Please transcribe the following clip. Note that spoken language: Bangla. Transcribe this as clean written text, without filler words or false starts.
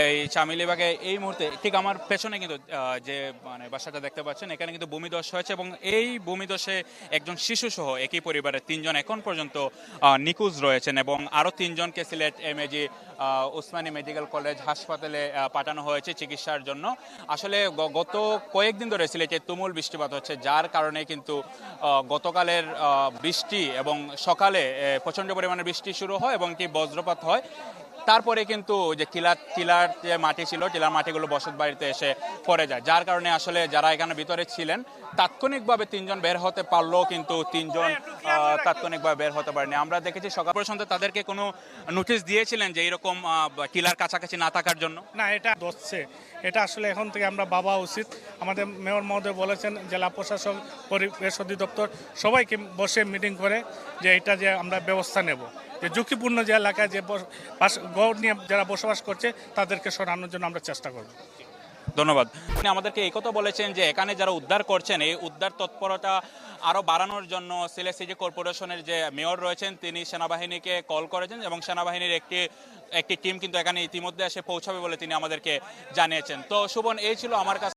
এই চামিলিবাগে এই মুহূর্তে ঠিক আমার পেছনে কিন্তু যে মানে বাসাটা দেখতে পাচ্ছেন, এখানে কিন্তু ভূমিধস হয়েছে এবং এই ভূমিধসে একজন শিশু সহ একই পরিবারের তিনজন এখন পর্যন্ত নিখোঁজ রয়েছেন এবং আরও তিনজনকে Sylhet MAG Osmani medical college হাসপাতালে পাঠানো হয়েছে চিকিৎসার জন্য। আসলে গত কয়েকদিন ধরে সিলেটে তুমুল বৃষ্টিপাত হচ্ছে, যার কারণে কিন্তু গতকালের বৃষ্টি এবং সকালে প্রচণ্ড পরিমাণে বৃষ্টি শুরু হয় এবং কি বজ্রপাত হয়। তারপরে কিন্তু যে টিলার যে মাটি ছিল, টিলার মাটিগুলো বসত বাড়িতে এসে পড়ে যায়, যার কারণে আসলে যারা এখানে ভিতরে ছিলেন তাৎক্ষণিকভাবে তিনজন বের হতে পারলেও কিন্তু তিনজন তাৎক্ষণিকভাবে বের হতে পারেনি। আমরা দেখেছি সকাল পর্যন্ত তাদেরকে কোনো নোটিশ দিয়েছিলেন যে এরকম টিলার কাছাকাছি না থাকার জন্য? না, এটা হচ্ছে, এটা আসলে এখন থেকে আমরা ভাবা উচিত। আমাদের মেয়র মহোদয় বলেছেন, জেলা প্রশাসক, পরিবেশ অধিদপ্তর সবাইকে বসে মিটিং করে যে এটা যে আমরা ব্যবস্থা নেব, যে ঝুঁকিপূর্ণ যে এলাকায় যে গড় নিয়ে যারা বসবাস করছে তাদেরকে সরানোর জন্য আমরা চেষ্টা করব। ধন্যবাদ। আপনি আমাদেরকে এই কথা বলেছেন যে এখানে যারা উদ্ধার করছেন এই উদ্ধার তৎপরতা আরও বাড়ানোর জন্য সিলেট সিটি কর্পোরেশনের যে মেয়র রয়েছেন তিনি সেনাবাহিনীকে কল করেছেন এবং সেনাবাহিনীর একটি টিম কিন্তু এখানে ইতিমধ্যে এসে পৌঁছাবে বলে তিনি আমাদেরকে জানিয়েছেন। তো শুভন, এই ছিল আমার কাছে